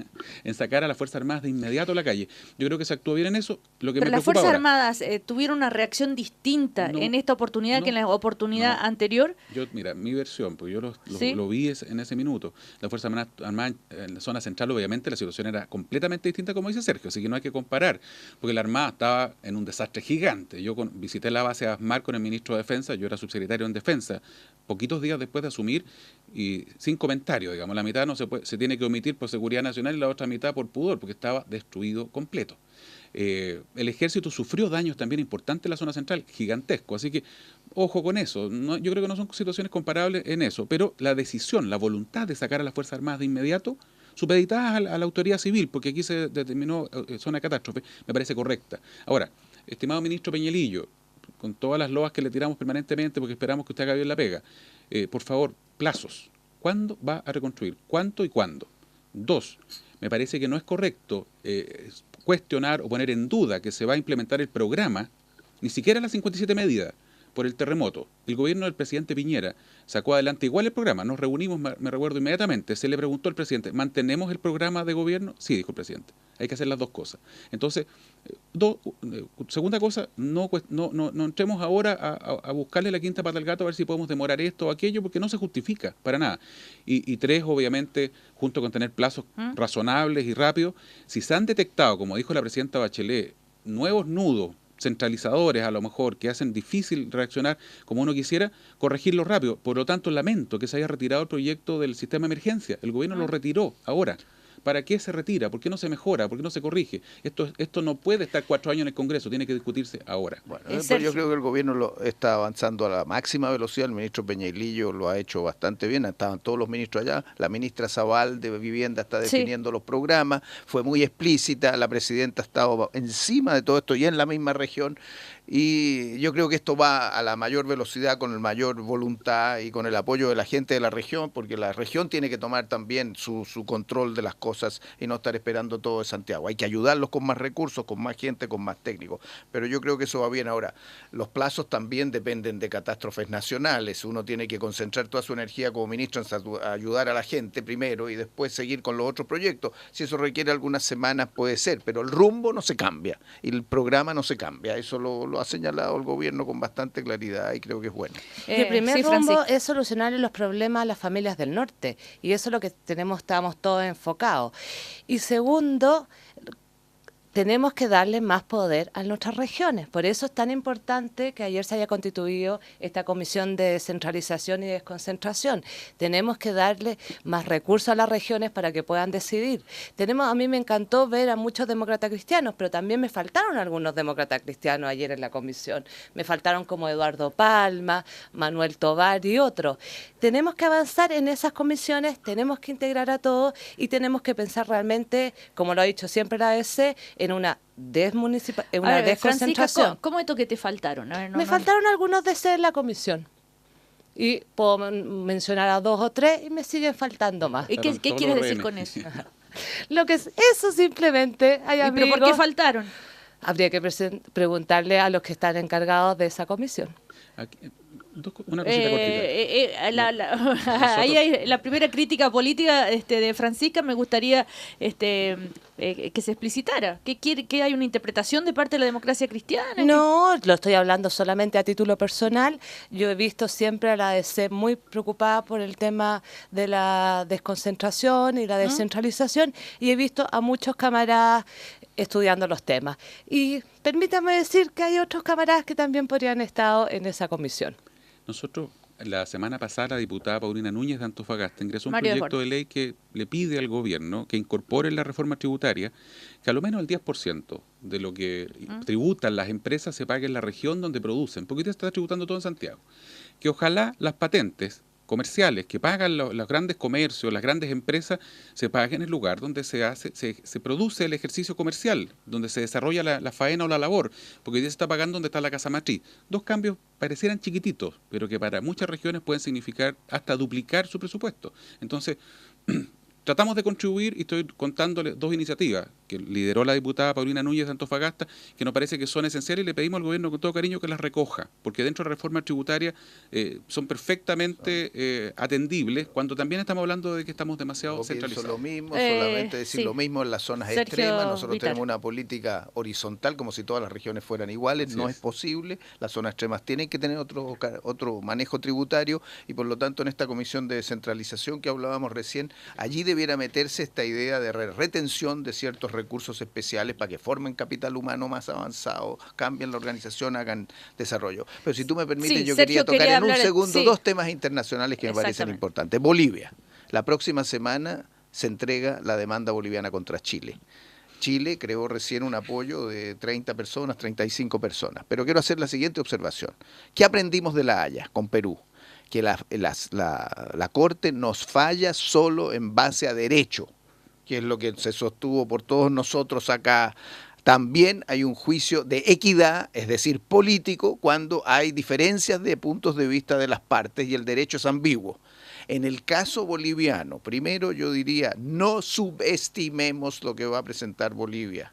en sacar a las Fuerzas Armadas de inmediato a la calle. Yo creo que se actuó bien en eso. Pero las Fuerzas Armadas tuvieron una reacción distinta en esta oportunidad que en la oportunidad anterior. Mira, mi versión, porque yo lo vi en ese minuto. Las Fuerzas Armadas en la zona central obviamente la situación era completamente distinta, como dice Sergio, así que no hay que comparar, porque la Armada estaba en un desastre gigante. Yo visité la base ASMAR con el ministro de Defensa, yo era subsecretario en Defensa, poquitos días después de asumir, y sin comentario, digamos, la mitad se tiene que omitir por seguridad nacional y la otra mitad por pudor, porque estaba destruido completo. El ejército sufrió daños también importantes en la zona central, gigantesco, así que ojo con eso. Yo creo que no son situaciones comparables en eso, pero la decisión, la voluntad de sacar a las Fuerzas Armadas de inmediato, supeditadas a la autoridad civil, porque aquí se determinó zona de catástrofe, me parece correcta. Ahora, estimado ministro Peñalillo, con todas las loas que le tiramos permanentemente porque esperamos que usted haga bien la pega, por favor, plazos. ¿Cuándo va a reconstruir? ¿Cuánto y cuándo? 2, me parece que no es correcto cuestionar o poner en duda que se va a implementar el programa, ni siquiera las 57 medidas por el terremoto. El gobierno del presidente Piñera sacó adelante igual el programa. Nos reunimos, me recuerdo inmediatamente, se le preguntó al presidente, ¿mantenemos el programa de gobierno? Sí, dijo el presidente. Hay que hacer las dos cosas. Entonces, segunda cosa, no entremos ahora a buscarle la quinta pata al gato a ver si podemos demorar esto o aquello, porque no se justifica para nada. Y 3, obviamente, junto con tener plazos razonables y rápidos, si se han detectado, como dijo la presidenta Bachelet, nuevos nudos centralizadores a lo mejor que hacen difícil reaccionar como uno quisiera, corregirlo rápido. Por lo tanto, lamento que se haya retirado el proyecto del sistema de emergencia. El gobierno lo retiró ahora. ¿Para qué se retira? ¿Por qué no se mejora? ¿Por qué no se corrige? Esto no puede estar 4 años en el Congreso, tiene que discutirse ahora. Bueno, yo creo que el gobierno está avanzando a la máxima velocidad. El ministro Peñalillo lo ha hecho bastante bien, estaban todos los ministros allá. La ministra Zabal de Vivienda está definiendo los programas, fue muy explícita, la presidenta ha estado encima de todo esto y en la misma región. Y yo creo que esto va a la mayor velocidad, con el mayor voluntad y con el apoyo de la gente de la región, porque la región tiene que tomar también su control de las cosas y no estar esperando todo de Santiago. Hay que ayudarlos con más recursos, con más gente, con más técnicos. Pero yo creo que eso va bien. Ahora, los plazos también dependen de catástrofes nacionales. Uno tiene que concentrar toda su energía como ministro en ayudar a la gente primero y después seguir con los otros proyectos. Si eso requiere algunas semanas puede ser, pero el rumbo no se cambia y el programa no se cambia. Eso lo ha señalado el gobierno con bastante claridad y creo que es bueno. El primer rumbo es solucionar los problemas a las familias del norte, y eso es lo que estamos todos enfocados. Y segundo, tenemos que darle más poder a nuestras regiones. Por eso es tan importante que ayer se haya constituido esta comisión de descentralización y desconcentración. Tenemos que darle más recursos a las regiones para que puedan decidir. A mí me encantó ver a muchos demócratas cristianos, pero también me faltaron algunos demócratas cristianos ayer en la comisión. Me faltaron como Eduardo Palma, Manuel Tovar y otros. Tenemos que avanzar en esas comisiones, tenemos que integrar a todos y tenemos que pensar realmente, como lo ha dicho siempre la ADC, en una desconcentración. Francisca, ¿cómo es que te faltaron? A ver, Me faltaron algunos de en la comisión. Y puedo mencionar a 2 o 3 y me siguen faltando más. ¿Y qué quieres decir con eso? Lo que es eso simplemente. ¿Pero por qué faltaron? Habría que preguntarle a los que están encargados de esa comisión. Una cosita cortita. Ahí hay la primera crítica política de Francisca. Me gustaría que se explicitara. ¿Que hay una interpretación de parte de la democracia cristiana? No, lo estoy hablando solamente a título personal. Yo he visto siempre a la ADC muy preocupada por el tema de la desconcentración y la descentralización, y he visto a muchos camaradas estudiando los temas. Y permítame decir que hay otros camaradas que también podrían haber estado en esa comisión. Nosotros, la semana pasada, la diputada Paulina Núñez de Antofagasta ingresó un proyecto de ley que le pide al gobierno que incorpore en la reforma tributaria que a lo menos el 10% de lo que tributan las empresas se pague en la región donde producen, porque usted está tributando todo en Santiago. Que ojalá las patentes comerciales que pagan los grandes comercios, las grandes empresas, se paguen en el lugar donde se produce el ejercicio comercial, donde se desarrolla la faena o la labor, porque hoy día se está pagando donde está la casa matriz. 2 cambios parecieran chiquititos, pero que para muchas regiones pueden significar hasta duplicar su presupuesto. Entonces, tratamos de contribuir y estoy contándole 2 iniciativas que lideró la diputada Paulina Núñez de Antofagasta, que nos parece que son esenciales y le pedimos al gobierno con todo cariño que las recoja, porque dentro de la reforma tributaria son perfectamente atendibles, cuando también estamos hablando de que estamos demasiado centralizados. Lo mismo, solamente decir lo mismo en las zonas extremas. Nosotros tenemos una política horizontal, como si todas las regiones fueran iguales. No es posible. Las zonas extremas tienen que tener otro manejo tributario, y por lo tanto en esta comisión de descentralización que hablábamos recién, allí debiera meterse esta idea de retención de ciertos recursos especiales para que formen capital humano más avanzado, cambien la organización, hagan desarrollo. Pero si tú me permites, yo quería tocar en un segundo 2 temas internacionales que me parecen importantes. Bolivia. La próxima semana se entrega la demanda boliviana contra Chile. Chile creó recién un apoyo de 30 personas, 35 personas. Pero quiero hacer la siguiente observación. ¿Qué aprendimos de La Haya con Perú? Que la Corte nos falla solo en base a derecho, que es lo que se sostuvo por todos nosotros acá. También hay un juicio de equidad, es decir, político, cuando hay diferencias de puntos de vista de las partes y el derecho es ambiguo. En el caso boliviano, primero yo diría, no subestimemos lo que va a presentar Bolivia.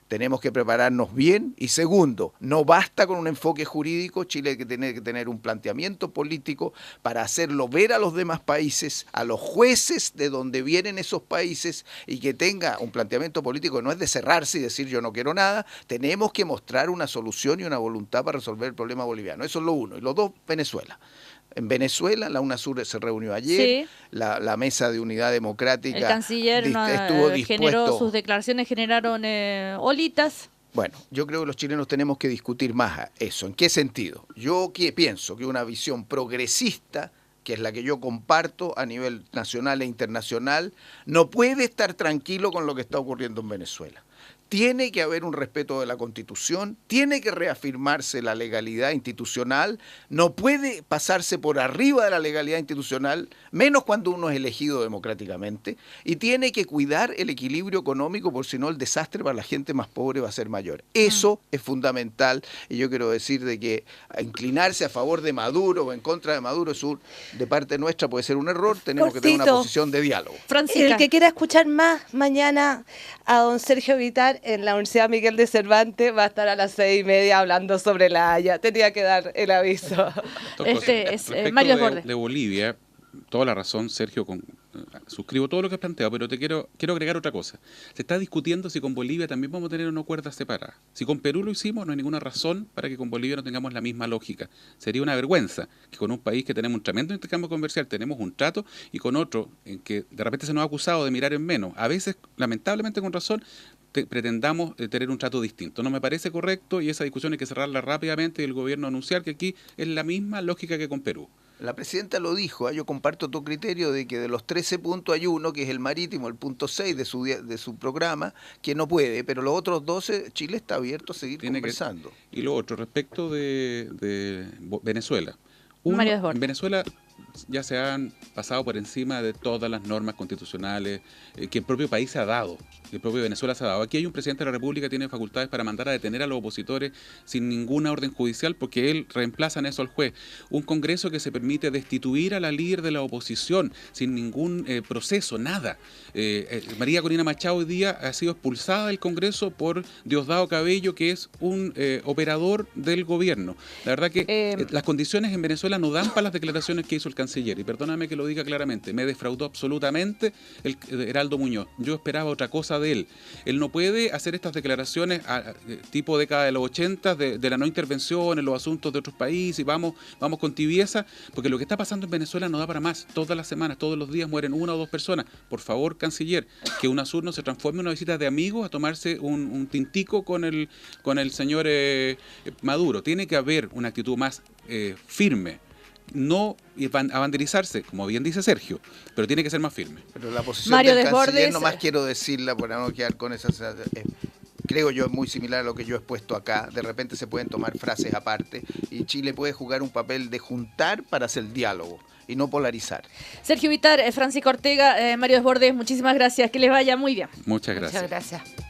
Tenemos que prepararnos bien, y segundo, no basta con un enfoque jurídico. Chile tiene que tener un planteamiento político para hacerlo ver a los demás países, a los jueces de donde vienen esos países, y que tenga un planteamiento político. No es de cerrarse y decir yo no quiero nada. Tenemos que mostrar una solución y una voluntad para resolver el problema boliviano. Eso es lo uno. Y lo 2, Venezuela. En Venezuela, la UNASUR se reunió ayer, la Mesa de Unidad Democrática, el canciller estuvo dispuesto. Sus declaraciones generaron olitas. Bueno, yo creo que los chilenos tenemos que discutir más eso. ¿En qué sentido? Yo pienso que una visión progresista que es la que yo comparto a nivel nacional e internacional, no puede estar tranquilo con lo que está ocurriendo en Venezuela. Tiene que haber un respeto de la Constitución, tiene que reafirmarse la legalidad institucional, no puede pasarse por arriba de la legalidad institucional, menos cuando uno es elegido democráticamente, y tiene que cuidar el equilibrio económico, por si no el desastre para la gente más pobre va a ser mayor. Eso es fundamental, y yo quiero decir de que inclinarse a favor de Maduro o en contra de Maduro de parte nuestra puede ser un error, tenemos que tener una posición de diálogo. Francisca. El que quiera escuchar más mañana a don Sergio Vittar en la Universidad Miguel de Cervantes va a estar a las 6:30 hablando sobre La Haya. Tenía que dar el aviso. Mario Desbordes. De Bolivia, toda la razón, Sergio, suscribo todo lo que has planteado, pero quiero agregar otra cosa. Se está discutiendo si con Bolivia también vamos a tener una cuerda separada. Si con Perú lo hicimos, no hay ninguna razón para que con Bolivia no tengamos la misma lógica. Sería una vergüenza que con un país que tenemos un tremendo intercambio comercial, tenemos un trato, y con otro en que de repente se nos ha acusado de mirar en menos. A veces, lamentablemente con razón, pretendamos tener un trato distinto. No me parece correcto, y esa discusión hay que cerrarla rápidamente y el gobierno anunciar que aquí es la misma lógica que con Perú. La presidenta lo dijo, yo comparto tu criterio de que de los 13 puntos hay uno, que es el marítimo, el punto 6 de su programa, que no puede, pero los otros 12, Chile está abierto a seguir conversando. Y lo otro, respecto de Venezuela. En Venezuela ya se han pasado por encima de todas las normas constitucionales que el propio país se ha dado, que el propio Venezuela se ha dado. Aquí hay un presidente de la República que tiene facultades para mandar a detener a los opositores sin ninguna orden judicial, porque él reemplaza en eso al juez. Un Congreso que se permite destituir a la líder de la oposición sin ningún proceso, nada. María Corina Machado hoy día ha sido expulsada del Congreso por Diosdado Cabello, que es un operador del gobierno. La verdad que las condiciones en Venezuela no dan para las declaraciones que hizo el canciller, y perdóname que lo diga claramente, me defraudó absolutamente el Heraldo Muñoz. Yo esperaba otra cosa de él. Él no puede hacer estas declaraciones tipo década de los 80 de la no intervención en los asuntos de otros países y vamos con tibieza, porque lo que está pasando en Venezuela no da para más. Todas las semanas, todos los días mueren 1 o 2 personas. Por favor, canciller, que UNASUR no se transforme en una visita de amigos a tomarse un tintico con el señor Maduro. Tiene que haber una actitud más firme. No abanderizarse, como bien dice Sergio, pero tiene que ser más firme. Pero la posición del canciller, nomás quiero decirla para no quedar con esas... creo yo, es muy similar a lo que yo he expuesto acá. De repente se pueden tomar frases aparte y Chile puede jugar un papel de juntar para hacer diálogo y no polarizar. Sergio Vittar, Francisco Ortega, Mario Desbordes, muchísimas gracias. Que les vaya muy bien. Muchas gracias. Muchas gracias.